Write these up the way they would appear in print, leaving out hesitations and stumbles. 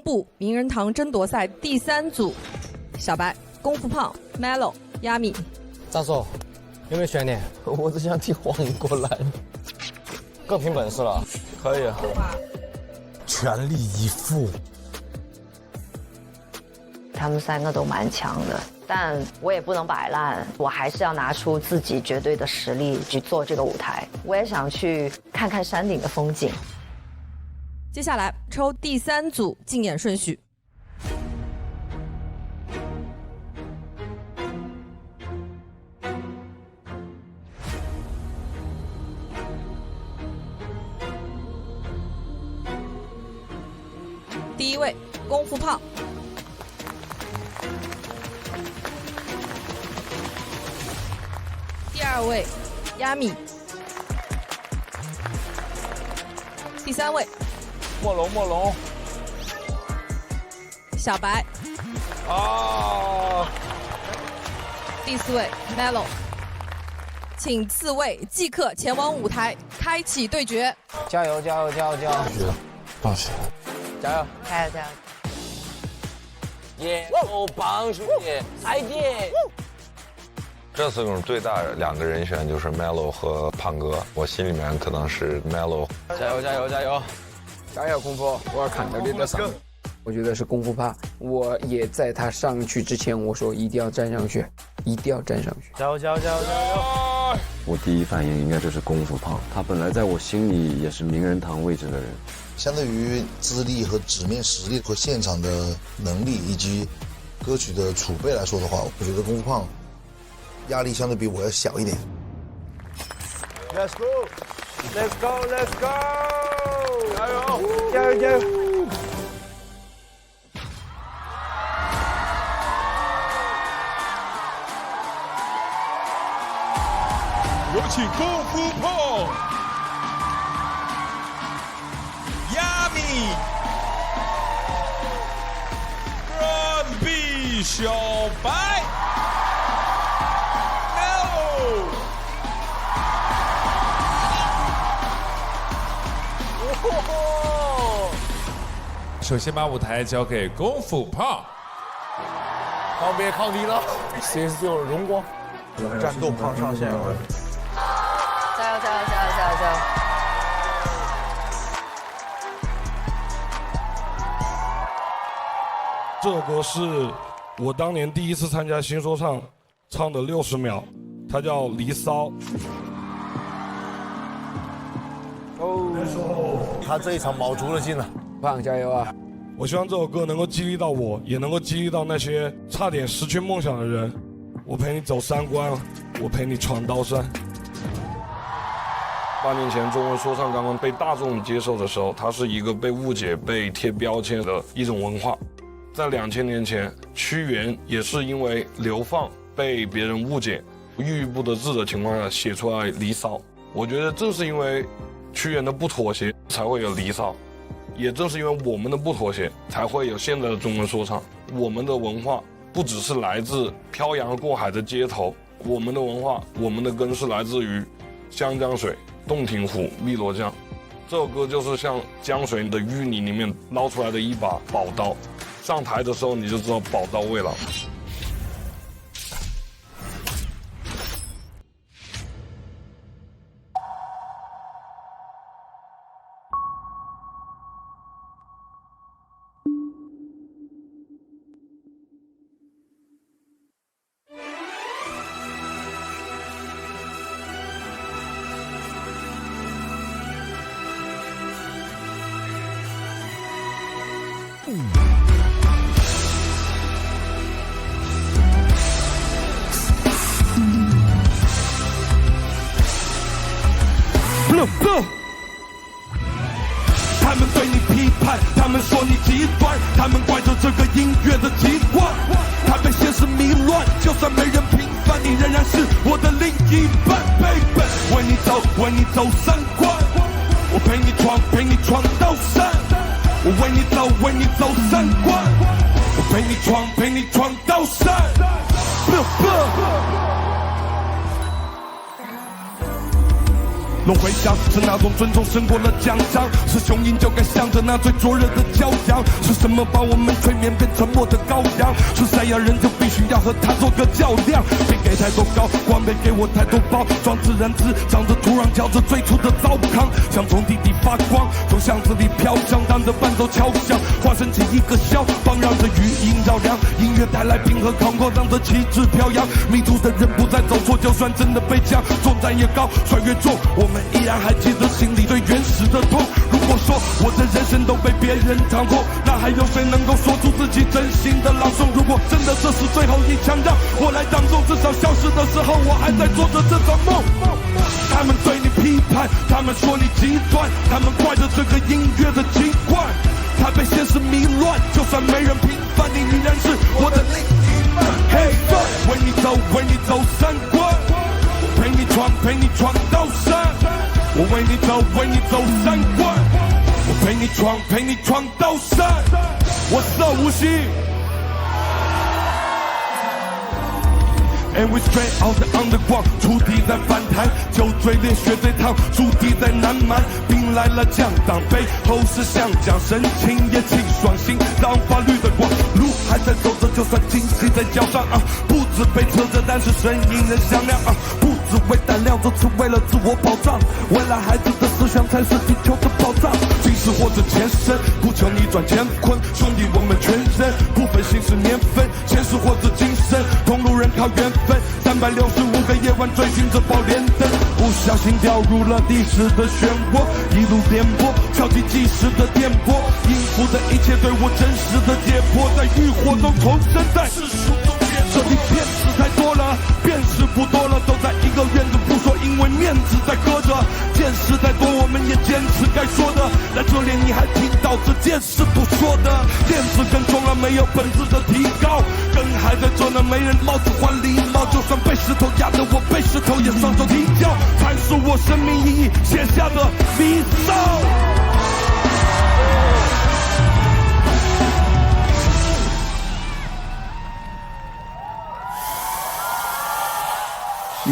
部名人堂争夺赛第3组，小白、功夫胖、Melo、亚米。张硕，有没有悬念？我只想踢黄国兰，更凭本事了。可以啊。全力以赴。他们3个都蛮强的，但我也不能摆烂，我还是要拿出自己绝对的实力去做这个舞台。我也想去看看山顶的风景。接下来抽第3组竞演顺序。第1位，功夫胖。第2位，亚米。第3位，莫龙，小白。啊！第4位 Melo， 请4位即刻前往舞台，开启对决。加油！放血！加油！加油！耶！哦，棒兄弟，赛点！这次中最大2个人选就是 Melo 和胖哥，我心里面可能是 Melo。加油，功夫！我要看到你的上，我觉得是功夫怕。我也在他上去之前，我说一定要站上去，一定要站上去。加油！我第一反应应该就是功夫胖，他本来在我心里也是名人堂位置的人。相对于资历和纸面实力和现场的能力以及歌曲的储备来说的话，我觉得功夫胖压力相对比我要小一点。Let's go！ 加油！有请功夫胖、亚米、软币小白、Melo。首先把舞台交给功夫胖，告别抗敌了 ，CS 就荣光，战斗胖上线了。加油！这首歌是我当年第一次参加新说唱，唱的60秒，它叫《离骚》。他这一场卯足了劲了，胖加油啊！我希望这首歌能够激励到我，也能够激励到那些差点失去梦想的人。我陪你走3关，我陪你闯刀山。8年前，中文说唱刚刚被大众接受的时候，它是一个被误解、被贴标签的一种文化。在2000年前，屈原也是因为流放被别人误解、郁郁不得志的情况下写出来《离骚》。我觉得正是因为屈原的不妥协，才会有《离骚》。也正是因为我们的不妥协，才会有现在的中文说唱。我们的文化不只是来自漂洋过海的街头，我们的文化，我们的根是来自于湘江水、洞庭湖、汨罗江。这首歌就是像江水的淤泥里面捞出来的一把宝刀，上台的时候你就知道宝刀未老。他们对你批判，他们说你极端，他们怪罪这个音乐的习惯。他被现实迷乱，就算没人平反，你仍然是我的另一半 ，baby。为你走3关，我陪你闯到山。我为你走3关，我陪你闯到山。轮回响，是那种尊重胜过了奖章，是雄鹰就该向着那最灼热的骄阳。是什么把我们催眠变沉默的羔羊？是赛亚人就必须要和他做个较量。别给太多高光，别给我太多包装，自然滋长着土壤，嚼着最初的糟糠，想从地底发光，从巷子里飘香，当着伴奏敲响，化身起一个肖邦，让这余音绕梁，音乐带来平和康阔，让这旗帜飘扬。迷途的人不再走错，就算真的被降，重担越高，摔越重，我们依然还记得心里最原始的痛。如果说我的人生都被别人掌控，那还有谁能够说出自己真心的朗诵？如果真的这是最后一枪，让我来当中，至少消失的时候，我还在做着这场梦。他们对你批判，他们说你极端，他们怪着这个音乐的奇怪，他被现实迷乱，就算没人平反，你依然是我的另一半。Hey， 为你走，为你走三关，陪你闯，陪你闯到山。我为你走，为你走三关，我陪你闯，陪你闯到山。我是无锡。And we straight out the underground， 触底在反弹，酒醉烈血最烫，驻地在南蛮，兵来了将挡，背后是湘江，神情也气爽，心脏法律的光，路还在走着，就算惊喜在脚上啊，步子被扯着，但是声音仍响亮啊，不只为胆量，这次为了自我保障，未来孩子的思想才是地球的宝藏，今世或者前生，不求逆转乾坤，兄弟我们全人，不分姓氏年份，前世或者今生，同路人靠缘分。365个夜晚追寻着宝莲灯，不小心掉入了历史的漩涡，一路颠簸，敲击计时的电波，应付的一切对我真实的解剖，在欲火中重生，在世俗中解脱。这里骗子太多了，辨识不多了，都在一个院子不说，因为面子在搁着。见识太多，我们也坚持该说的，在这里你还听到这件事不说的，面子更重了，没有本质的提高，更还在这呢，没人帽子还礼貌，就算被石头压得我被石头也双手提交，阐述我生命意义写下的迷照。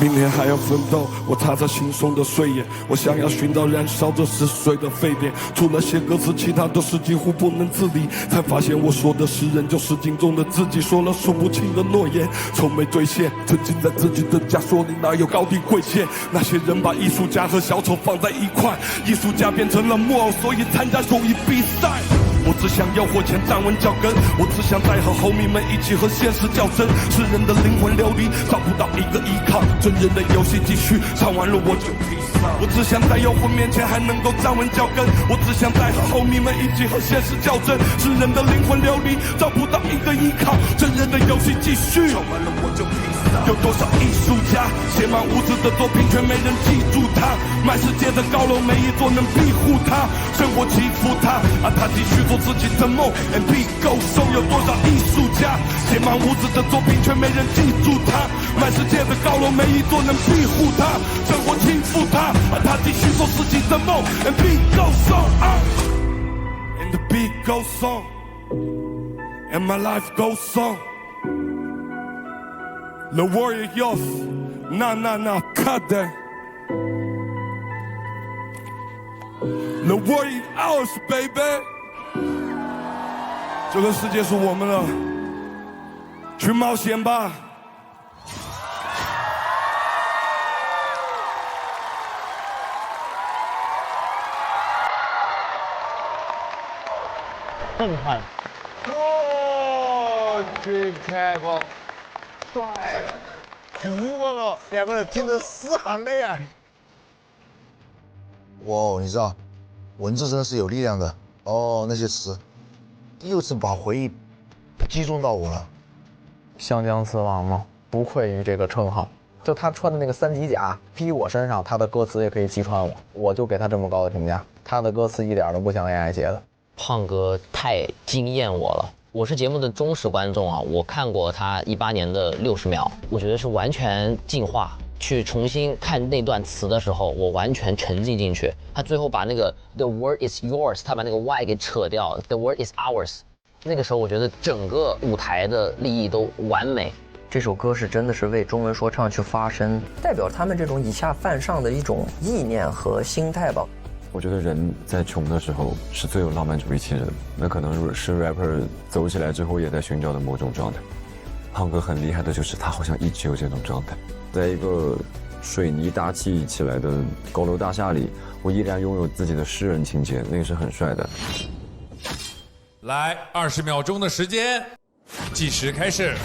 明天还要奋斗，我踏着惺忪的睡眼，我想要寻到燃烧着10岁的沸点，除了写歌词，其他都是几乎不能自理，才发现我说的诗人就是镜中的自己，说了数不清的诺言，从没兑现，沉浸在自己的枷锁里，哪有高低贵贱？那些人把艺术家和小丑放在一块，艺术家变成了木偶，所以参加手艺比赛。我只想要火前站稳脚跟，我只想再和homie们一起和现实较真。世人的灵魂流离，找不到一个依靠，真人的游戏继续，唱完了我就披萨。我只想在幽魂面前还能够站稳脚跟，我只想再和homie们一起和现实较真。世人的灵魂流离，找不到一个依靠，真人的游戏继续，唱完了我就披萨。有多少艺术家写满无知的作品，却没人记住他？满世界的高楼，没一座能庇护他。生活欺负他，他继续做自己的梦 ，and be go so。有多少艺术家写满无知的作品，却没人记住他？满世界的高楼，没一座能庇护他。生活欺负他，他继续做自己的梦 ，and be go so。And the beat goes on, and my life goes on. The war is yours, nah, cut that. The war is ours, baby. 这个世界是我们的，去冒险吧。震撼！哦，真开放，帅，服了，两个人听得嘶喊泪啊！哇，你知道，文字真的是有力量的哦，那些词，又是把回忆击中到我了。湘江词王吗？不愧于这个称号。就他穿的那个3级甲披我身上，他的歌词也可以击穿我，我就给他这么高的评价。他的歌词一点都不像 AI 写的。胖哥太惊艳我了，我是节目的忠实观众啊，我看过他18年的60秒，我觉得是完全进化。去重新看那段词的时候，我完全沉浸进去。他最后把那个 The word is yours， 他把那个 y 给扯掉 ，The word is ours。那个时候我觉得整个舞台的立意都完美。这首歌是真的是为中文说唱去发声，代表他们这种以下犯上的一种意念和心态吧。我觉得人在穷的时候是最有浪漫主义气质的，那可能是 rapper 走起来之后也在寻找的某种状态。胖哥很厉害的就是他好像一直有这种状态，在一个水泥搭砌起来的高楼大厦里，我依然拥有自己的诗人情节，那个是很帅的。来，20秒钟的时间，计时开始。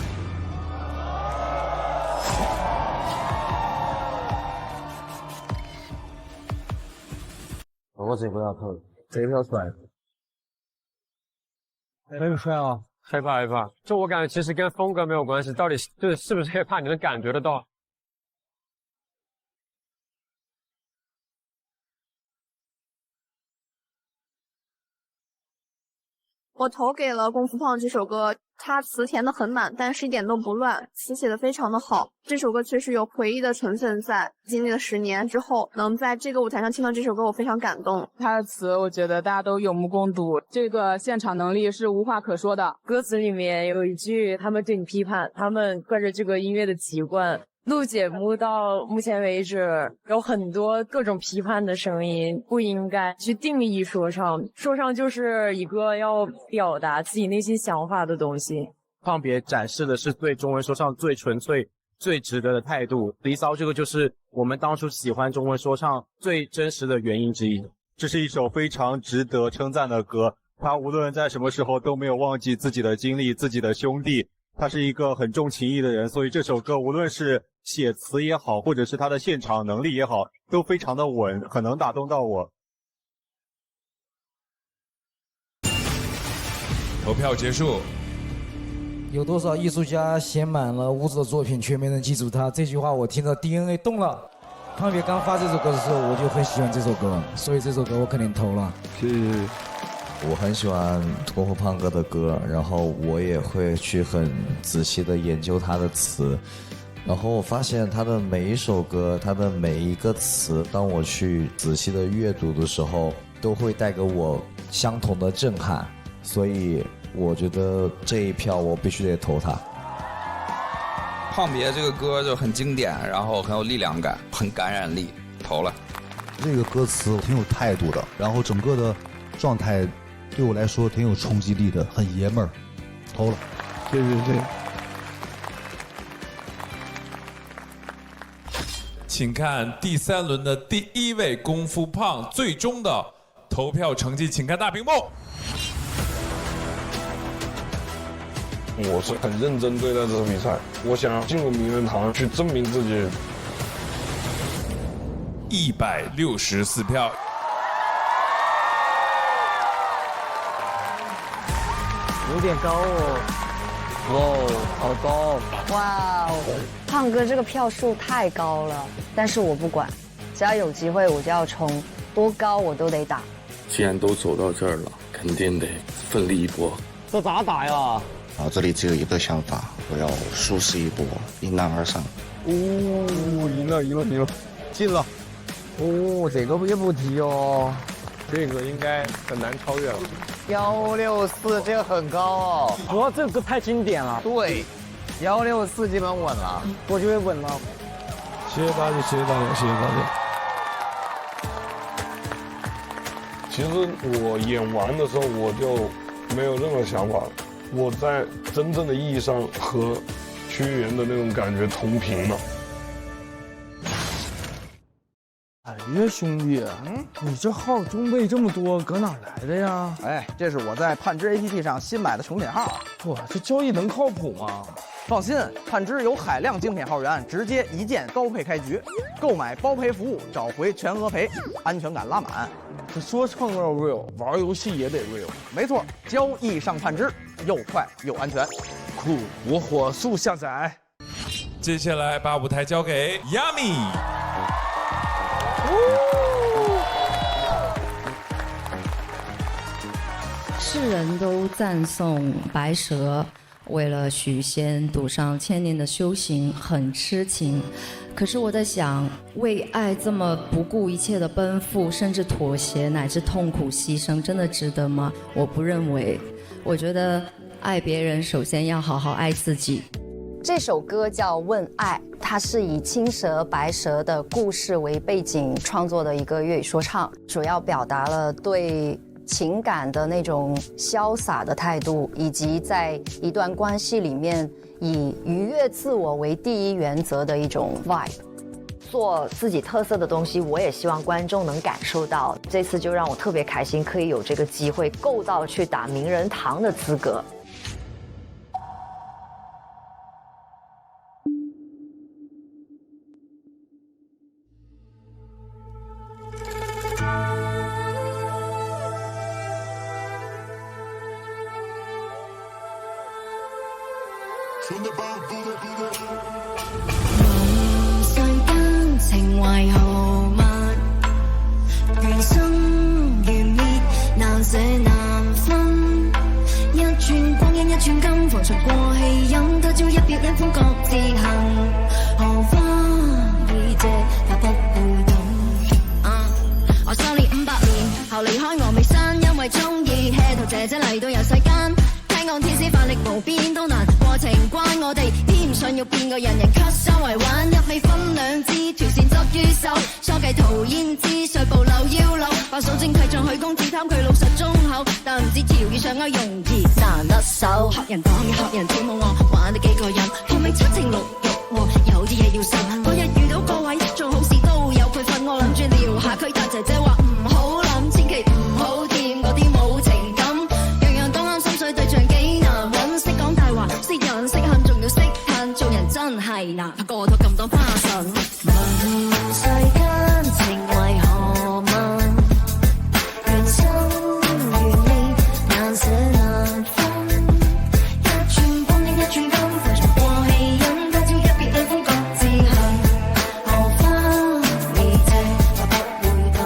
我这不要投，这个比较帅。很帅啊！害怕害怕，这我感觉其实跟风格没有关系，到底就是是不是害怕，你能感觉得到。我投给了《功夫胖》这首歌，它词填得很满，但是一点都不乱，词写得非常的好。这首歌确实有回忆的成分在，经历了10年之后，能在这个舞台上听到这首歌，我非常感动。他的词，我觉得大家都有目共睹，这个现场能力是无话可说的。歌词里面有一句，他们对你批判，他们惯着这个音乐的习惯。录节目到目前为止，有很多各种批判的声音，不应该去定义说唱。说唱就是一个要表达自己内心想法的东西。胖别展示的是对中文说唱最纯粹、最值得的态度。离骚这个就是我们当初喜欢中文说唱最真实的原因之一。这是一首非常值得称赞的歌，他无论在什么时候都没有忘记自己的经历、自己的兄弟。他是一个很重情义的人，所以这首歌无论是写词也好，或者是他的现场能力也好，都非常的稳，很能打动到我。投票结束。有多少艺术家写满了屋子的作品，却没人记住他？这句话我听到 DNA 动了。胖别刚发这首歌的时候，我就很喜欢这首歌，所以这首歌我肯定投了。谢谢。我很喜欢功夫胖哥的歌，然后我也会去很仔细的研究他的词，然后我发现他的每一首歌，他的每一个词，当我去仔细的阅读的时候，都会带给我相同的震撼，所以我觉得这一票我必须得投他。胖别这个歌就很经典，然后很有力量感，很感染力，投了。这个歌词挺有态度的，然后整个的状态对我来说挺有冲击力的，很爷们儿，投了。谢谢。请看第3轮的第1位功夫胖最终的投票成绩，请看大屏幕。我是很认真对待这场比赛，我想进入名人堂去证明自己。164票。有点高哦，哇，好高！哇哦，胖哥这个票数太高了，但是我不管，只要有机会我就要冲，多高我都得打。既然都走到这儿了，肯定得奋力一搏。这咋打呀？脑子里只有一个想法，我要舒适一波，迎难而上。哦，赢了，进了。哦，这个也不低哦，这个应该很难超越了。164这个很高哦，哇，这个太经典了。对，164基本稳了，我觉得稳了。谢谢大家，谢谢大家，谢谢大家。其实我演完的时候我就没有任何想法了，我在真正的意义上和屈原的那种感觉同频了。哎呀，兄弟，你这号中备这么多，搁哪来的呀？哎，这是我在盼知 APP 上新买的宠品号。哇，这交易能靠谱吗？放心，盼知有海量精品号源，直接一键高配开局，购买包赔服务，找回全额赔，安全感拉满。这说唱要 real， 玩游戏也得 real。没错，交易上盼知，又快又安全。酷，我火速下载。接下来把舞台交给 Yummy。世人都赞颂白蛇为了许仙赌上1000年的修行很痴情，可是我在想，为爱这么不顾一切的奔赴，甚至妥协乃至痛苦牺牲，真的值得吗？我不认为。我觉得爱别人首先要好好爱自己。这首歌叫《问爱》，它是以青蛇白蛇的故事为背景创作的一个粤语说唱，主要表达了对情感的那种潇洒的态度，以及在一段关系里面以愉悦自我为第一原则的一种 vibe。做自己特色的东西，我也希望观众能感受到。这次就让我特别开心，可以有这个机会够到去打名人堂的资格。世間情為何物，緣生緣滅，難捨難分。一寸光陰一寸金，浮沉過氣飲，他朝一別兩歡各自行。荷花已謝，他不會等。我修煉500年後離開峨眉山，因為鍾意 hea 頭姐姐嚟到遊世間。聽講天師法力無邊都難過情關，我哋偏唔想要變個人人吸收為玩，一味分兩支條線執於手，初計塗胭脂碎步留腰扭，白素正契像許公子貪佢老實忠厚，但唔知條件上勾容易難得手，黑人黨嘅黑人跳舞我玩得幾個人，旁明七情六欲有啲嘢要信，嗰日遇到個位做好事都有佢份，我諗住撩下佢，但姐姐話唔好諗，千祈唔好掂嗰啲冇情感，樣樣都啱心水對象幾難揾，識講大話識人識恨仲要識恨，做人真係難過到咁多花神。問世間情為何物，緣生緣滅難捨難分，一寸光陰一寸金，浮沉過氣飲，他朝一別兩歡各自行，荷花已謝我不會等。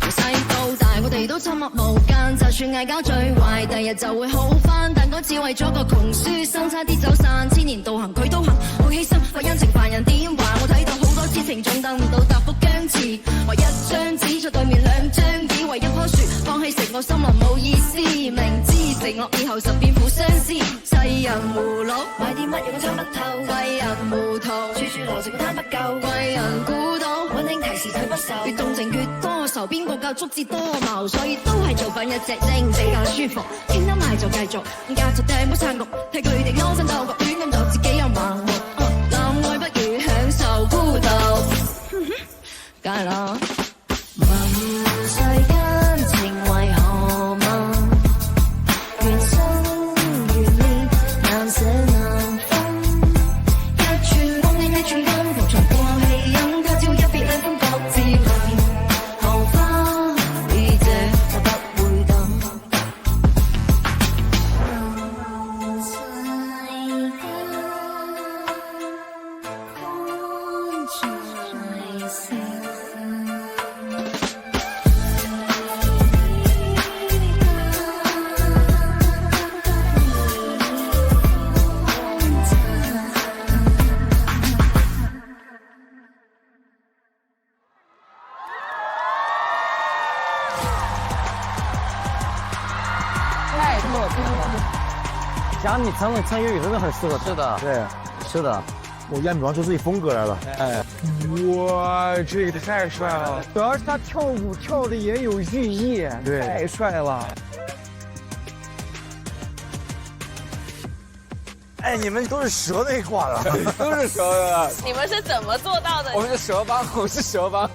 由細到大我哋都親密無間，就算嗌交最壞第日就會好返，但嗰次為咗個窮書生差啲走散，千年道行佢都行，好犧牲為恩情凡人點話，我睇到好多痴情仲等唔到答覆僵持，為一張紙在對面兩張椅，為一棵樹放棄成個森林冇意思，明知承諾以後實變負相思，世人葫蘆買啲乜嘢都參不透，為人糊塗處處羅成個攤不夠，為人估到溫馨提示睇不受，越動情越多愁，邊個夠足智多謀，所以都係做緊一隻精比較舒服，傾得埋就繼續，隔就掟冇撐局，睇佢哋勾心鬥角，亂咁就自己又盲目，男愛不如享受孤獨，梗係啦。問世間情為何物，緣生緣滅難捨難分，一寸光陰一寸金，浮沉過氣飲，他朝一別兩歡各自行，荷花已謝我不會等。太特别了。佳米唱粤语真的很适合，是的，对，是的，我亚米玩出自己风格来了。哎，哇，这个太帅了！主要是他跳舞跳的也有寓意，对，太帅了。哎，你们都是蛇那一挂的，都是蛇的。你们是怎么做到的？我们是蛇帮，我是蛇帮。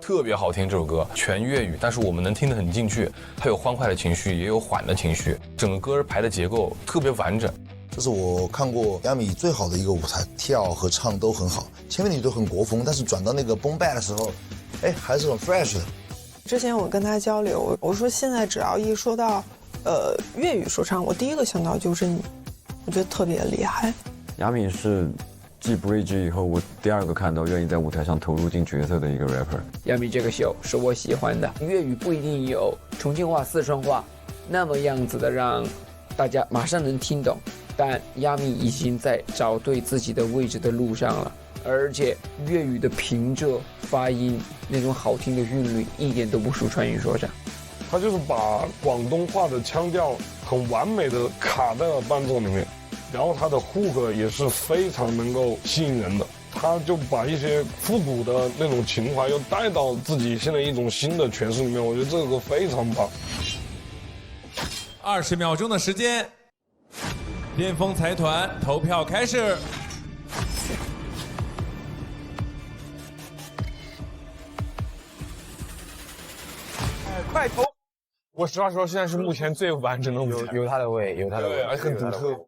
特别好听这首歌，全粤语，但是我们能听得很进去，它有欢快的情绪，也有缓的情绪，整个歌排的结构特别完整。这是我看过亚米最好的一个舞台，跳和唱都很好，前面你都很国风，但是转到那个boom bap的时候，哎，还是很 fresh 的。之前我跟他交流，我说现在只要一说到粤语说唱，我第一个想到就是你，我觉得特别厉害。亚米是继 Bridge 以后，我第二个看到愿意在舞台上投入进角色的一个 rapper。亚米这个秀是我喜欢的，粤语不一定有重庆话、四川话那么样子的让大家马上能听懂，但亚米已经在找对自己的位置的路上了，而且粤语的平仄、发音那种好听的韵律一点都不输川渝说唱。他就是把广东话的腔调很完美的卡在了伴奏里面，然后他的 hook 也是非常能够吸引人的，他就把一些复古的那种情怀又带到自己现在一种新的诠释里面，我觉得这个歌非常棒。20秒钟的时间，巅峰财团投票开始。快投！我实话说，现在是目前最完整的舞台，有他的味，有他的味，而且很独特。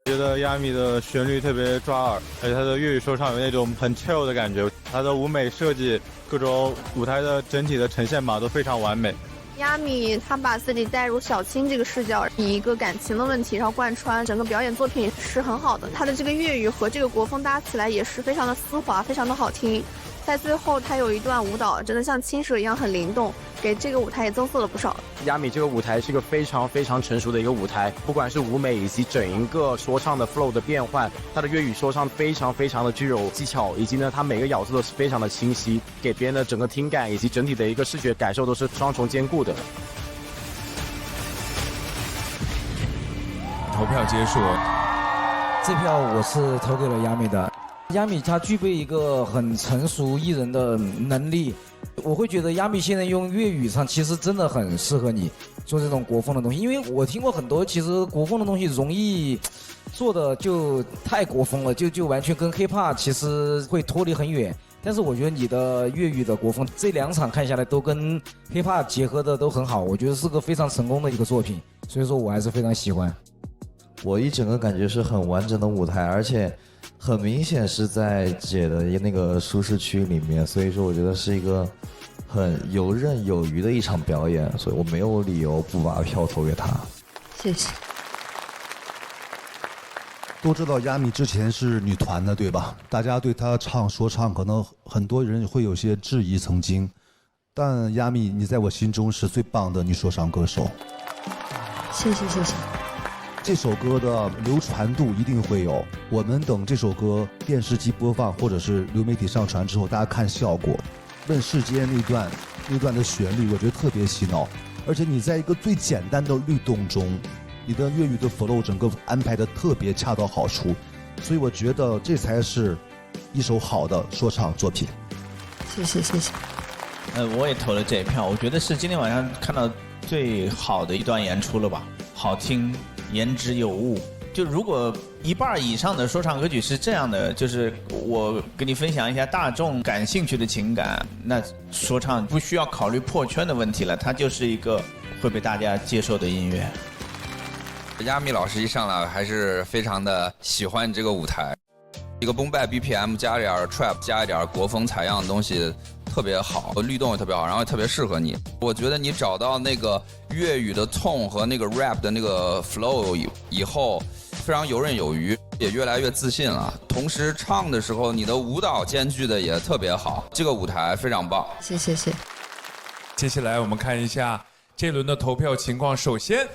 觉得亚米的旋律特别抓耳，而且他的粤语说唱有那种很 chill 的感觉，他的舞美设计、各种舞台的整体的呈现吧都非常完美。亚米他把自己带入小青这个视角，以一个感情的问题，然后贯穿整个表演作品是很好的。他的这个粤语和这个国风搭起来也是非常的丝滑，非常的好听。在最后他有一段舞蹈，真的像青蛇一样很灵动，给这个舞台也增色了不少。亚米这个舞台是一个非常非常成熟的一个舞台，不管是舞美以及整一个说唱的 flow 的变换，他的粤语说唱非常非常的具有技巧，以及呢他每个咬字都是非常的清晰，给别人的整个听感以及整体的一个视觉感受都是双重兼顾的。投票结束，这票我是投给了亚米的。亚米他具备一个很成熟艺人的能力，我会觉得亚米现在用粤语唱其实真的很适合你做这种国风的东西，因为我听过很多，其实国风的东西容易做的就太国风了，就完全跟 hiphop 其实会脱离很远。但是我觉得你的粤语的国风这2场看下来都跟 hiphop 结合的都很好，我觉得是个非常成功的一个作品，所以说我还是非常喜欢。我一整个感觉是很完整的舞台，而且很明显是在姐的那个舒适区里面，所以说我觉得是一个很游刃有余的一场表演，所以我没有理由不把票投给他。谢谢。都知道亚米之前是女团的，对吧？大家对她说唱，可能很多人会有些质疑曾经，但亚米，你在我心中是最棒的女说唱歌手。谢谢谢谢。这首歌的流传度一定会有，我们等这首歌电视机播放或者是流媒体上传之后，大家看效果。问世间那段的旋律，我觉得特别洗脑，而且你在一个最简单的律动中，你的粤语的 flow 整个安排的特别恰到好处，所以我觉得这才是一首好的说唱作品。谢谢谢谢。我也投了这一票，我觉得是今天晚上看到最好的一段演出了吧，好听。言之有物，就如果1半以上的说唱歌曲是这样的，就是我跟你分享一下大众感兴趣的情感，那说唱不需要考虑破圈的问题了，它就是一个会被大家接受的音乐。亚米老师一上来还是非常的喜欢这个舞台，一个 boom bap BPM 加一点 trap 加一点国风采样的东西特别好，律动也特别好，然后也特别适合你。我觉得你找到那个粤语的 tone 和那个 rap 的那个 flow 以后，非常游刃有余，也越来越自信了。同时唱的时候，你的舞蹈兼具的也特别好，这个舞台非常棒。谢谢谢。接下来我们看一下这轮的投票情况。首先，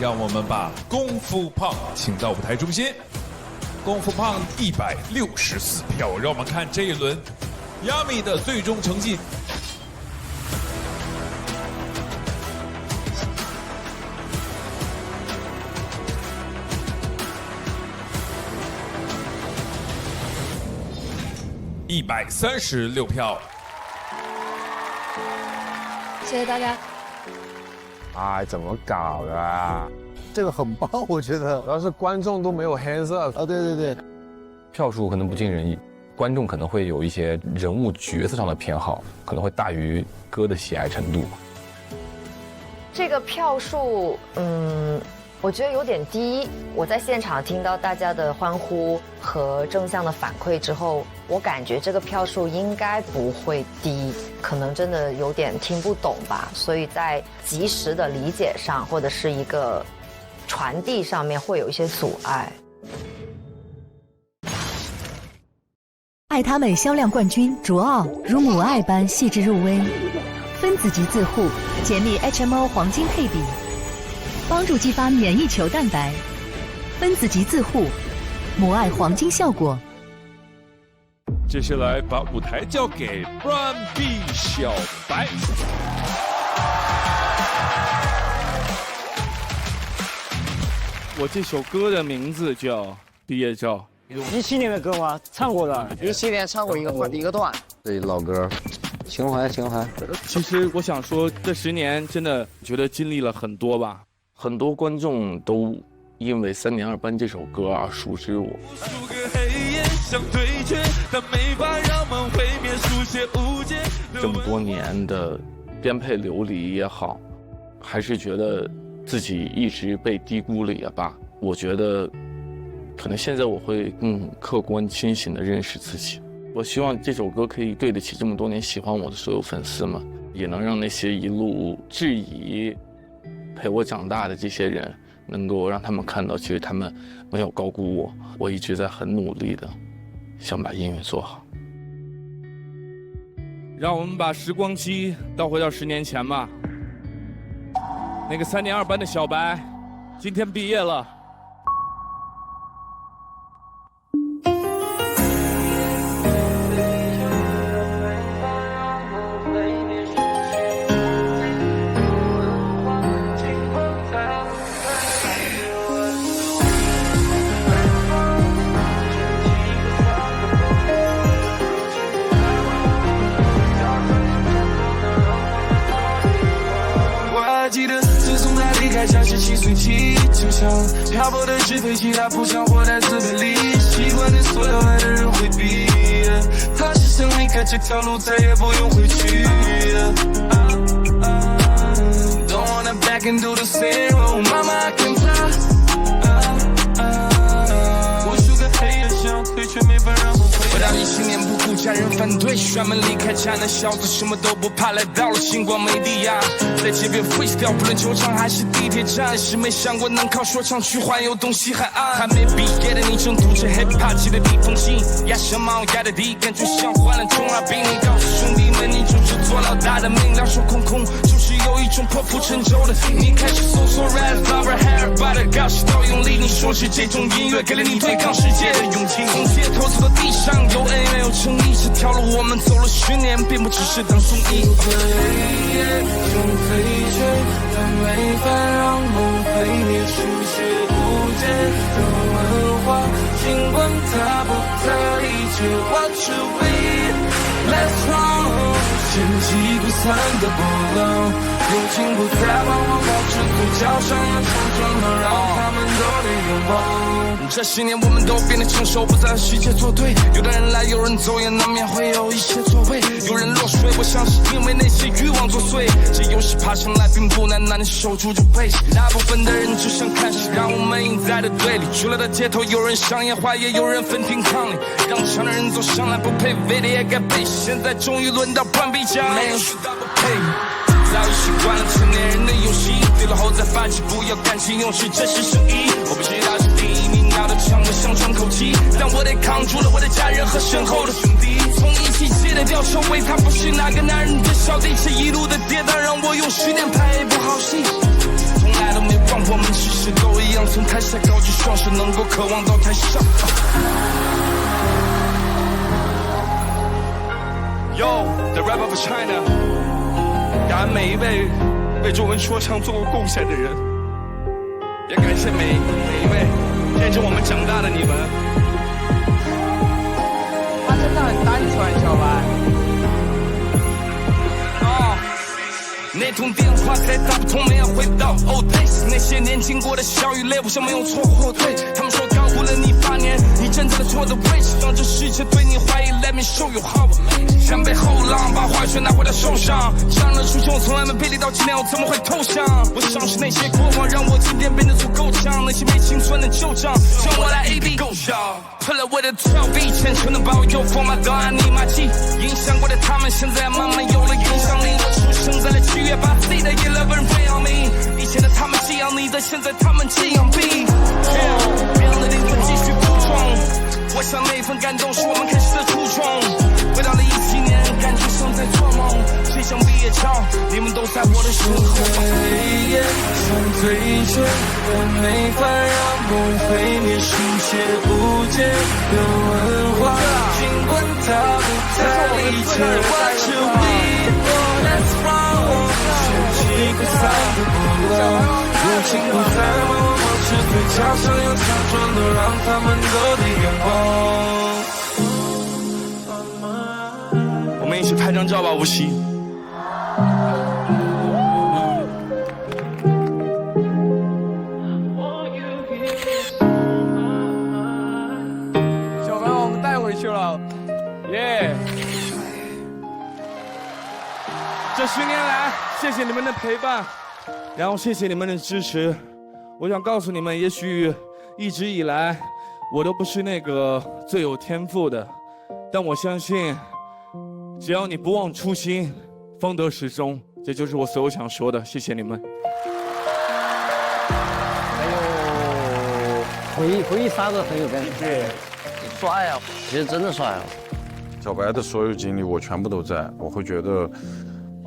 让我们把功夫胖请到舞台中心。功夫胖164票，让我们看这一轮亚米的最终成绩。136票。谢谢大家。哎，怎么搞的啊？这个很棒，我觉得。主要是观众都没有 hands up 啊，对对对。票数可能不尽人意，观众可能会有一些人物角色上的偏好，可能会大于歌的喜爱程度。这个票数，我觉得有点低。我在现场听到大家的欢呼和正向的反馈之后，我感觉这个票数应该不会低，可能真的有点听不懂吧，所以在及时的理解上或者是一个传递上面会有一些阻碍。爱他们销量冠军卓奥如母爱般细致入微，分子级自护简历 HMO 黄金配比，帮助激发免疫球蛋白。分子级自护母爱黄金效果。接下来把舞台交给 Run B 小白。我这首歌的名字叫《毕业照》，17年的歌吗？唱过的，17年唱过一个段。这老歌，情怀。其实我想说，这10年真的觉得经历了很多吧。很多观众都因为3年2班这首歌而熟知我。这么多年的颠沛流离也好，还是觉得自己一直被低估了也罢，我觉得可能现在我会更客观清醒地认识自己。我希望这首歌可以对得起这么多年喜欢我的所有粉丝们，也能让那些一路质疑陪我长大的这些人，能够让他们看到其实他们没有高估我，我一直在很努力的想把音乐做好。让我们把时光机倒回到10年前吧。那个3年2班的小白，今天毕业了。记得自从他离开家17岁起，就像漂泊的纸飞机，他不想活在自卑里，习惯对所有爱的人回避，他只想离开这条路，再也不用回去。Don't wanna back into the same road, mama I can fly。无数个黑夜想退，却没法让我回。回到17年不顾家人反对，专门离开家那小子什么都不怕，来到了星光美地亚，在街边 freestyle， 不论球场还是地铁站，是没想过能靠说唱去环游东西海岸。还没毕业的你正读着 hip hop， 记得地风信，压什么压的低，感觉像换了中二病。你告诉兄弟们，你就是做老大的命，两手空空，就是有一种破釜沉舟的。你开始搜索 rap lover hair， 把的高势到用力，你说是这种音乐给了你对抗世界的勇气。从街头走到地上，有恩怨有诚意，这条路我们走了10年，并不只是当综艺。飞追，但没法让梦毁灭，书写无解的文化，尽管它不太理解。What you be？Let's run， 掀起不散的波浪，友情不再往往保持嘴角上扬，冲撞了让他们都得远望。这10年我们都变得成熟，不再和世界作对，有的人来有人走，也难免会有一些错位，有人落水，我想是因为那些欲望作祟。这游戏爬上来并不难，那你守住就背。大部分的人只想看戏，让我们赢在的队里。出来的街头，有人商业化，也有人分庭抗礼，让强的人走上来不配，为的也该背。现在终于轮到半壁江，没人知道不配。早已习惯了成年人的游戏，对了后再发起，不要感情用事，这是生意。我不知道是第一名要的枪，我想喘口气，但我得扛住了我的家人和身后的兄弟。从一起戒的掉手尾，他不是那个男人的小弟，这一路的跌宕让我用10年拍一部好戏。从来都没忘，我们其实都一样，从台下高举双手，能够渴望到台上。Yo, the rap of China。感恩每一位为中文说唱做过贡献的人，也感谢每一位见证我们长大的你们。他真的很单纯，小白。那通电话再打不通，没有回到 old days。那些年经过的笑与泪，我像没有错后退。他们说高估了你8年，你站在了错的位置，让这世界对你怀疑。Let me show you how。像被后浪把话语权拿回到手上，这样的事情我从来没背离到今天，我怎么会投降？我想是那些过往让我今天变得足够强，那些没青春的旧账，让我来 AB 够笑。Pull up with a 12B， 虔诚的保佑 for my dog， I need my G。影响过的他们，现在慢慢有了影响力。我出生在了7月8日的11培养你，以前的他们寄养你的，现在他们寄养 B。别让的灵魂继续负重，我想那份感动是我们开始的初衷。回到了17年，感觉像在做梦。这张毕业照，你们都在我的身后。飞也像飞嘴唇的美发让梦毁灭，书写无解的文化，尽管它不太理解。Watch you bleed, oh that's wrong， 掀起扩散的波浪，用心不再默默是嘴角上有假装的，让他们都得眼光。我们一起拍张照吧，无锡。小朋友，我们带回去了，耶！这10年来，谢谢你们的陪伴，然后谢谢你们的支持。我想告诉你们，也许一直以来我都不是那个最有天赋的，但我相信，只要你不忘初心，方得始终。这就是我所有想说的，谢谢你们。回忆杀的很有感觉，帅啊！其实真的帅啊！小白的所有经历我全部都在，我会觉得，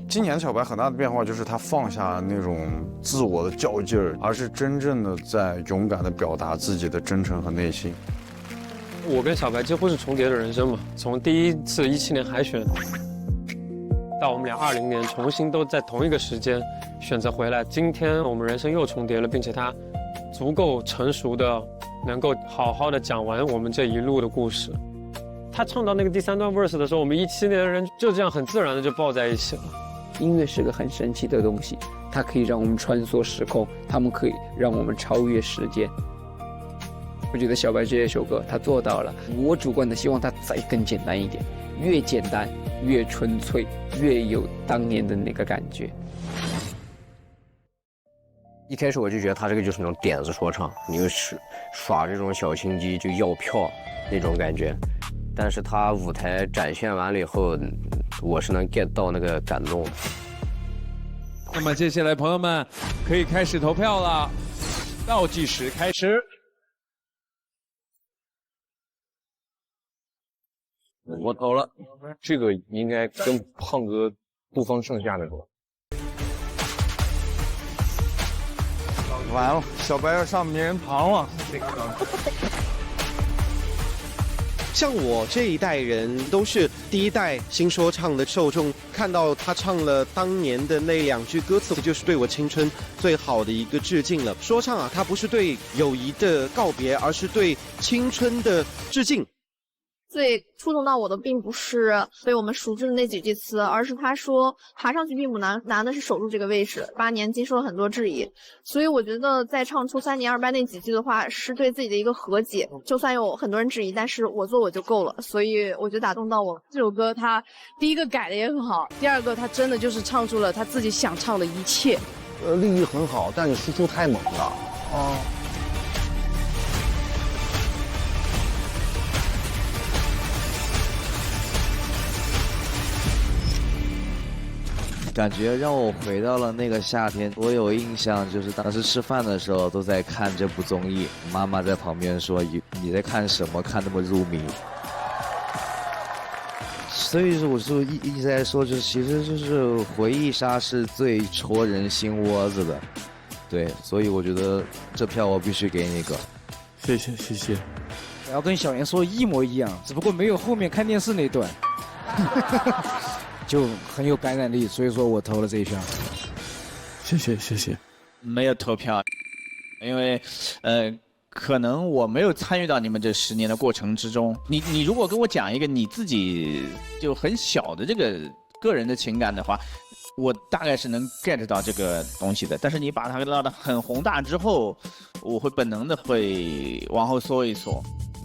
今年小白很大的变化就是他放下那种自我的较劲儿，而是真正的在勇敢的表达自己的真诚和内心。我跟小白几乎是重叠的人生嘛，从第一次17年海选，到我们俩20年重新都在同一个时间选择回来，今天我们人生又重叠了，并且他足够成熟的能够好好的讲完我们这一路的故事。他唱到那个第3段 verse 的时候，我们17年的人就这样很自然的就抱在一起了。音乐是个很神奇的东西，它可以让我们穿梭时空，它们可以让我们超越时间。我觉得小白这首歌他做到了，我主观的希望它再更简单一点，越简单越纯粹，越有当年的那个感觉。一开始我就觉得他这个就是那种点子说唱，你就是耍这种小心机就要票那种感觉，但是他舞台展现完了以后，我是能 get 到那个感动。那么接下来朋友们可以开始投票了，倒计时开始。我投了，这个应该跟胖哥不分上下那种。完了，小白要上名人堂了。像我这一代人都是第一代新说唱的受众，看到他唱了当年的那2句歌词，就是对我青春最好的一个致敬了。说唱啊，它不是对友谊的告别，而是对青春的致敬。最触动到我的并不是被我们熟知的那几句词，而是他说爬上去并不难，难的是守住这个位置。8年经受了很多质疑，所以我觉得在唱出3年2班那几句的话，是对自己的一个和解。就算有很多人质疑，但是我做我就够了，所以我觉得打动到我。这首歌他第一个改的也很好，第二个他真的就是唱出了他自己想唱的一切。立意很好，但你输出太猛了。哦。感觉让我回到了那个夏天。我有印象，就是当时吃饭的时候都在看这部综艺，妈妈在旁边说：“你在看什么？看那么入迷。”所以说，我就一直在说，就是其实就是回忆杀是最戳人心窝子的。对，所以我觉得这票我必须给你一个。谢谢谢谢。我要跟小严说一模一样，只不过没有后面看电视那段。就很有感染力，所以说我投了这一票。谢谢谢谢。没有投票，因为可能我没有参与到你们这10年的过程之中。你如果跟我讲一个你自己就很小的这个个人的情感的话，我大概是能 get 到这个东西的。但是你把它拉得很宏大之后，我会本能的会往后缩一缩。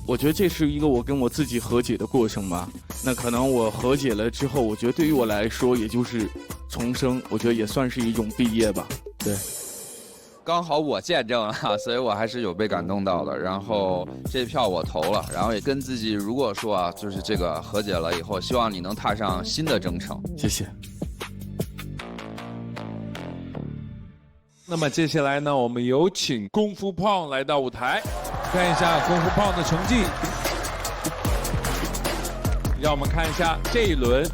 我觉得这是一个我跟我自己和解的过程吧。那可能我和解了之后，我觉得对于我来说，也就是重生，我觉得也算是一种毕业吧。对，刚好我见证了，所以我还是有被感动到的。然后这票我投了，然后也跟自己如果说啊，就是这个和解了以后，希望你能踏上新的征程。谢谢。那么接下来呢，我们有请功夫胖来到舞台，看一下功夫胖的成绩。让我们看一下这一轮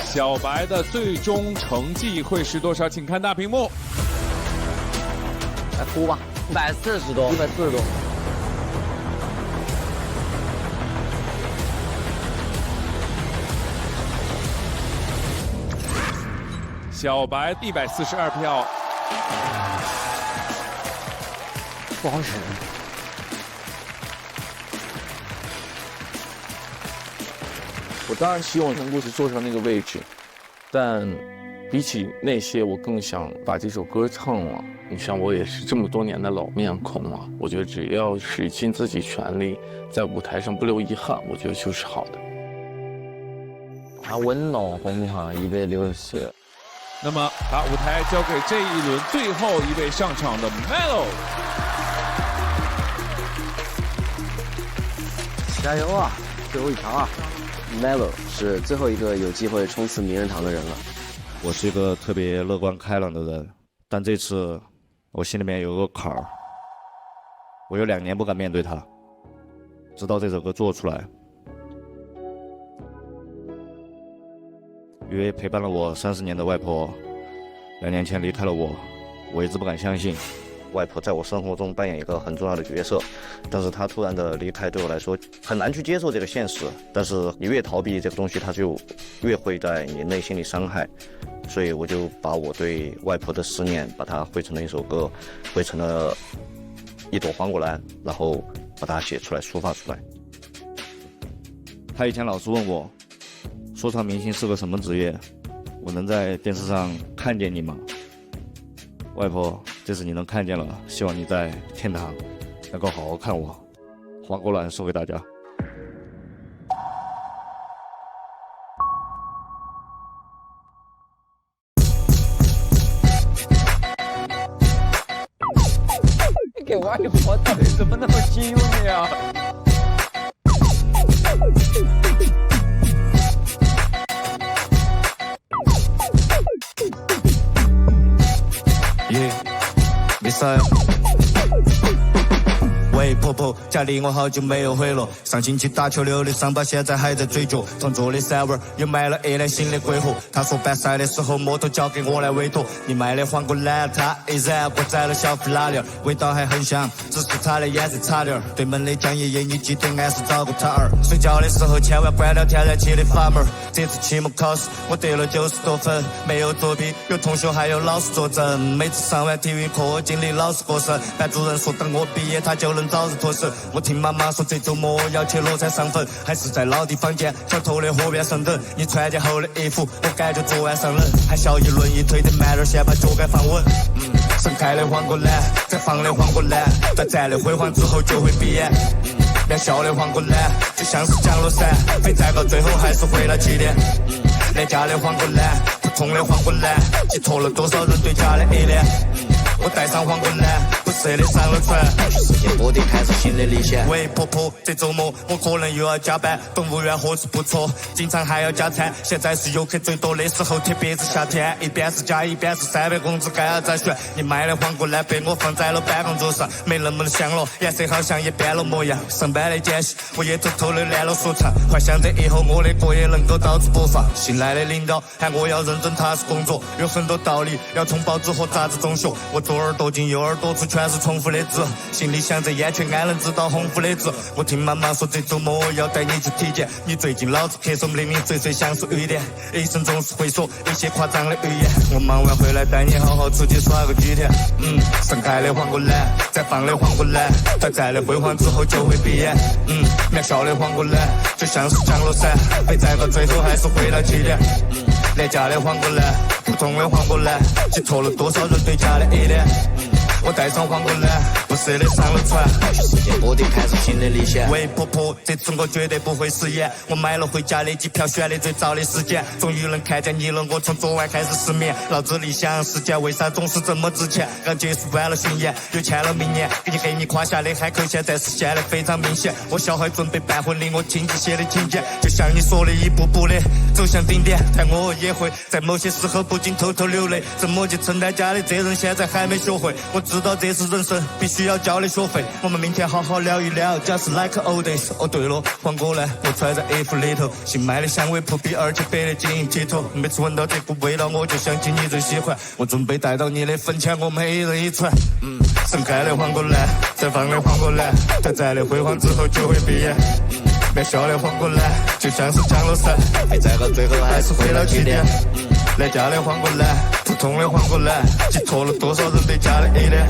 小白的最终成绩会是多少，请看大屏幕。来估吧，140多，140多。小白142票，不好使。我当然希望能够是坐上那个位置，但比起那些，我更想把这首歌唱了。你像我也是这么多年的老面孔了，我觉得只要使尽自己全力，在舞台上不留遗憾，我觉得就是好的。啊，稳了，红哈160。那么把舞台交给这一轮最后一位上场的 Melo。加油啊！最后一场啊！ Melo 是最后一个有机会冲刺名人堂的人了。我是一个特别乐观开朗的人，但这次我心里面有个坎儿，我有2年不敢面对它，直到这首歌做出来。因为陪伴了我30年的外婆，2年前离开了我，我一直不敢相信，外婆在我生活中扮演一个很重要的角色，但是她突然的离开对我来说很难去接受这个现实，但是你越逃避这个东西，它就越会在你内心里伤害，所以我就把我对外婆的思念把它汇成了一首歌，汇成了一朵黄果兰，然后把它写出来抒发出来。她以前老是问我说唱明星是个什么职业，我能在电视上看见你吗？外婆，这次你能看见了，希望你在天堂能够好好看我。黄果兰送给大家。你给外婆到底怎么那么激动呀？没赛。喂，婆婆，家里我好久没有回了。上星期打球留的伤疤现在还在追着。同桌的三娃又买了1辆新的龟壳。他说办赛的时候摩托交给我来委托。你卖的黄果兰，他一燃过载了小弗拉利，味道还很香，只是他的颜色差点。对门的江爷爷，你记得俺是找过他儿。睡觉的时候千万关掉天然气的阀门。这次期末考试我得了90多分，没有作弊，有同学还有老师作证。每次上完体育课，经理老是过生，班主任说等我毕业他就能早日脱身。我听妈妈说这周末要去乐山上坟，还是在老地方见小偷的河边上等。你穿件厚的衣服，我感觉昨晚上冷，还小一轮一推得慢点，先把脚杆放稳。盛开的黄果兰，绽放的黄果兰，在摘了辉煌之后就会闭眼。渺小的黄果兰，就像是降落伞，飞站到最后还是回了起点。廉价的黄果兰，普通的黄果兰，寄托了多少人对家的依恋。我带上黄果兰，不舍得上了船，去世界各地开始新的历险。喂，婆婆，这周末我可能又要加班，动物园伙食不错，经常还要加餐。现在是游客最多的时候，特别是夏天，一边是加一边是300工资，该要再选。你卖的黄果兰被我放在了办公桌上，没那么的香了，颜色好像也变了模样。上班的间隙，我也偷偷的练了说唱，幻想着以后我的歌也能够到处播放。新来的领导喊我要认真踏实工作，有很多道理要从报纸和杂志中学。我左耳朵进右耳朵出，全是重复的字，心里想着燕雀安能知道鸿鹄的字。我听妈妈说这周末要带你去体检，你最近脑子咳嗽零零碎碎像是雨点，医生总是会说一些夸张的语言。我忙完回来带你好好出去耍个几天。盛开的黄果兰，绽放的黄果兰，在摘了辉煌之后就会闭眼。渺小的黄果兰，就像是降落伞，被摘到最后还是回到起点。廉价的黄果兰，普通的黄果兰，寄托了多少人对家的依恋。我带上黄果兰，不舍得上了船，去世界各地开始新的历险。喂，婆婆，这次我绝对不会食言，我买了回家的机票，选的最早的时间，终于能看见你了，我从昨晚开始失眠。脑子里想时间为啥总是这么值钱？刚结束完了巡演，又签了明年，给你夸下的海口现在实现的非常明显。我小孩准备办婚礼，我亲自写的请柬，就像你说的一步步的走向顶点，但我也会在某些时候不禁偷偷流泪，怎么去承担家的责任，现在还没学会。我知道这是人生必须要交的学费，我们明天好好聊一聊 Just like old days。 哦对了，黄果兰我揣在衣服里头，新买的香味扑鼻，而且白的晶莹剔透，每次闻到这股味道我就想起你最喜欢，我准备带到你的坟前，我们一人一串。盛开的黄果兰，绽放的黄果兰，短暂的辉煌之后就会闭眼。渺小的黄果兰，就像是降落伞，被载到最后还是回到起点。廉价的黄果兰，普通的黄果兰，寄托了多少人对家的依恋。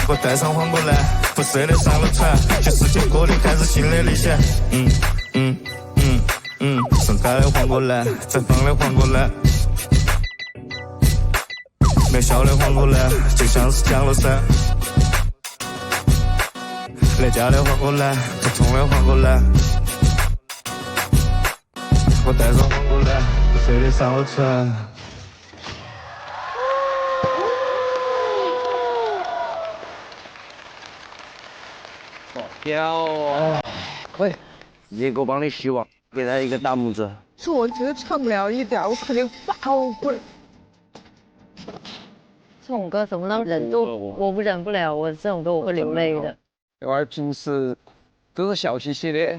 我带上黄果兰，不舍得上了船，去世界各地开始新的历险。盛开的黄果兰，绽放的黄果兰，渺小的黄果兰，就像是降落伞。廉价的黄果兰，普通的黄果兰，我带上黄果兰，不舍得上了船。漂哦！喂，野狗帮你希望，给他一个大拇指。是我觉得唱不了一点，我肯定爆会。这种歌怎么能忍住？我不忍不了，我这种歌我会流泪的。因为平时都是笑嘻嘻的，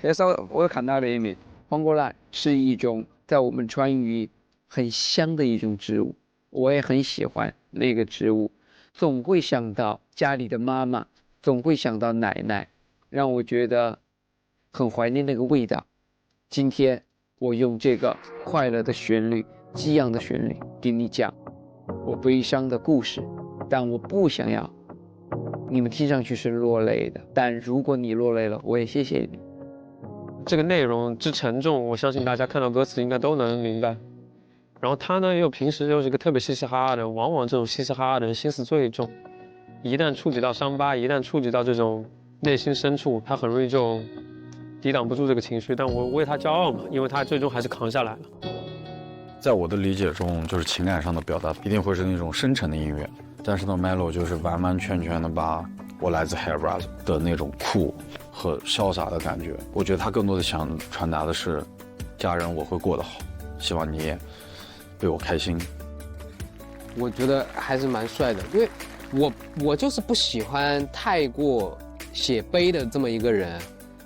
很少我看他的一面。黄果兰是一种在我们川渝很香的一种植物，我也很喜欢那个植物，总会想到家里的妈妈，总会想到奶奶，让我觉得很怀念那个味道。今天我用这个快乐的旋律、激昂的旋律给你讲我悲伤的故事，但我不想要你们听上去是落泪的，但如果你落泪了，我也谢谢你。这个内容之沉重，我相信大家看到歌词应该都能明白。然后他呢，又平时又是一个特别嘻嘻哈哈的，往往这种嘻嘻哈哈的人心思最重，一旦触及到伤疤，一旦触及到这种内心深处，他很容易就抵挡不住这个情绪。但我为他骄傲嘛，因为他最终还是扛下来了。在我的理解中，就是情感上的表达一定会是那种深沉的音乐，但是呢 ，Melo 就是完完全全的把我来自 Hyderabad 的那种酷和潇洒的感觉。我觉得他更多的想传达的是，家人我会过得好，希望你也为我开心。我觉得还是蛮帅的，因为我就是不喜欢太过写悲的这么一个人。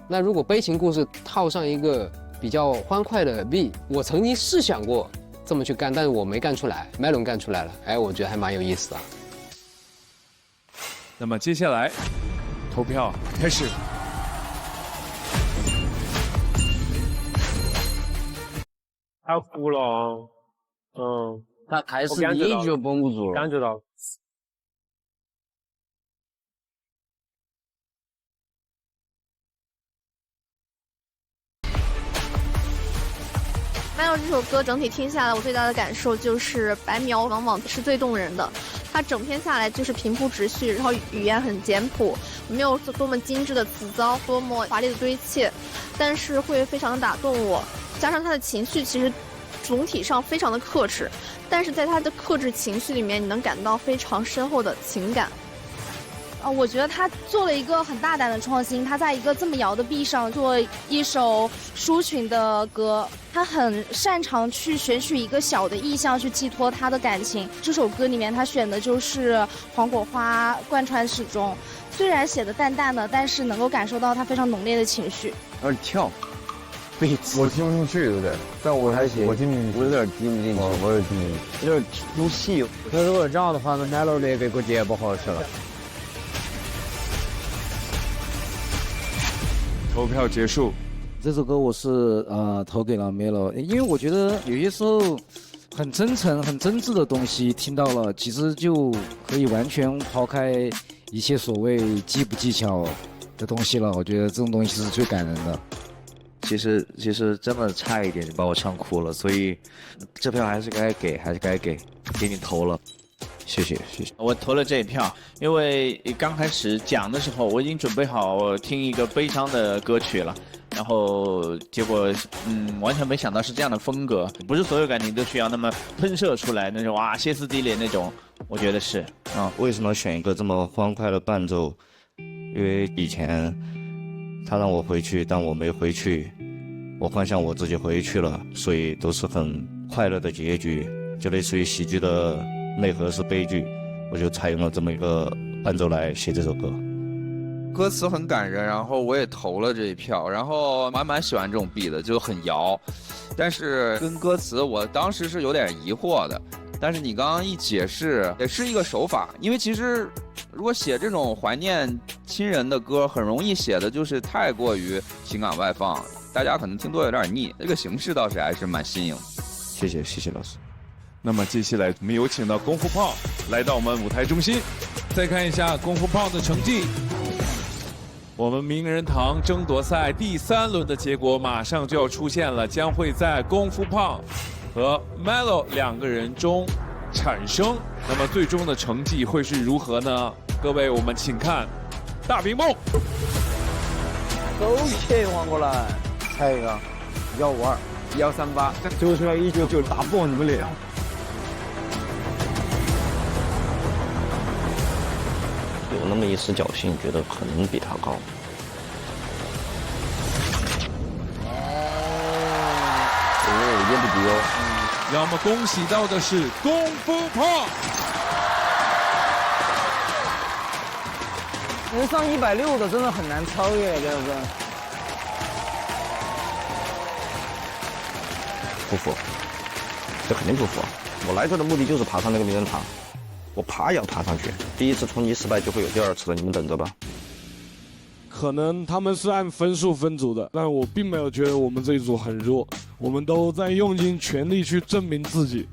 那如果悲情故事套上一个比较欢快的 beat， 我曾经试想过这么去干，但是我没干出来，Melon 干出来了，哎，我觉得还蛮有意思的。那么接下来投票开始。他哭了，他开始第一句就绷不住了，感觉到。Melo 这首歌整体听下来，我最大的感受就是白描往往是最动人的。它整篇下来就是平铺直叙，然后语言很简朴，没有多么精致的词藻，多么华丽的堆砌，但是会非常的打动我。加上他的情绪其实总体上非常的克制，但是在他的克制情绪里面，你能感到非常深厚的情感。我觉得他做了一个很大胆的创新，他在一个这么摇的臂上做一首抒情的歌，他很擅长去选取一个小的意象去寄托他的感情。这首歌里面他选的就是黄果花贯穿始终，虽然写的淡淡的，但是能够感受到他非常浓烈的情绪。有点跳，我听不进去，对不对？但我还行，我听不进去，我有点听不进去，我有点听不进去，有点出戏。那如果这样的话，那 Melo 那个估计也不好吃了。投票结束。这首歌我是投给了 Melo， 因为我觉得有些时候很真诚、很真挚的东西听到了，其实就可以完全抛开一切所谓技不技巧的东西了。我觉得这种东西是最感人的。其实真的差一点就把我唱哭了，所以这票还是该给你投了。谢谢。我投了这一票，因为刚开始讲的时候，我已经准备好听一个悲伤的歌曲了，然后结果完全没想到是这样的风格，不是所有感情都需要那么喷射出来那种歇斯底里那种，我觉得是。为什么选一个这么欢快的伴奏？因为以前他让我回去，但我没回去，我幻想我自己回去了，所以都是很快乐的结局，就类似于喜剧的内核是悲剧，我就采用了这么一个伴奏来写这首歌。歌词很感人，然后我也投了这一票，然后还蛮喜欢这种 beat 的，就很摇，但是跟歌词我当时是有点疑惑的，但是你刚刚一解释，也是一个手法，因为其实如果写这种怀念亲人的歌，很容易写的就是太过于情感外放，大家可能听多有点腻。这个形式倒是还是蛮新颖的。谢谢老师。那么接下来我们有请到功夫胖来到我们舞台中心，再看一下功夫胖的成绩。我们名人堂争夺赛第3轮的结果马上就要出现了，将会在功夫胖和 Melo 2个人中产生。那么最终的成绩会是如何呢？各位，我们请看大屏幕。都切换过来，猜一个152、138，最出来199，打爆你们脸！有那么一丝侥幸，觉得可能比他高。也不低哦。让我们恭喜到的是功夫胖。能上160的真的很难超越，真的是。不服，这肯定不服。我来这的目的就是爬上那个名人堂，我爬也要爬上去。第一次冲击失败就会有第2次的，你们等着吧。可能他们是按分数分组的，但我并没有觉得我们这一组很弱，我们都在用尽全力去证明自己。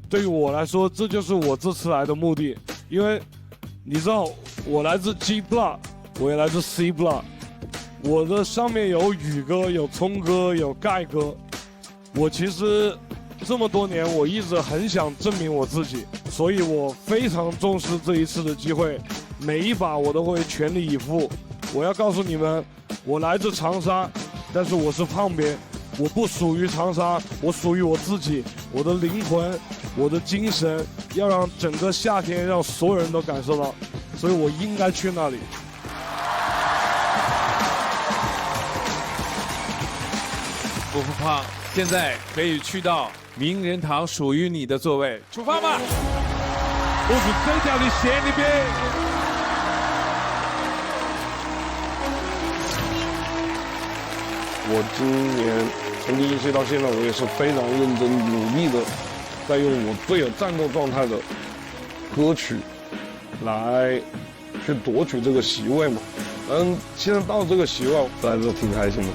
对于我来说，这就是我这次来的目的，因为你知道我来自 G Block， 我也来自 C Block， 我的上面有宇哥、有聪哥、有盖哥。我其实这么多年，我一直很想证明我自己，所以我非常重视这一次的机会，每一把我都会全力以赴。我要告诉你们，我来自长沙，但是我是胖边，我不属于长沙，我属于我自己，我的灵魂，我的精神，要让整个夏天让所有人都感受到，所以我应该去那里。功夫胖，现在可以去到名人堂属于你的座位，出发吧！我是真叫你写那边。我今年从第1期到现在，我也是非常认真努力的，在用我最有战斗状态的歌曲来去夺取这个席位嘛。现在到这个席位，我还是挺开心的。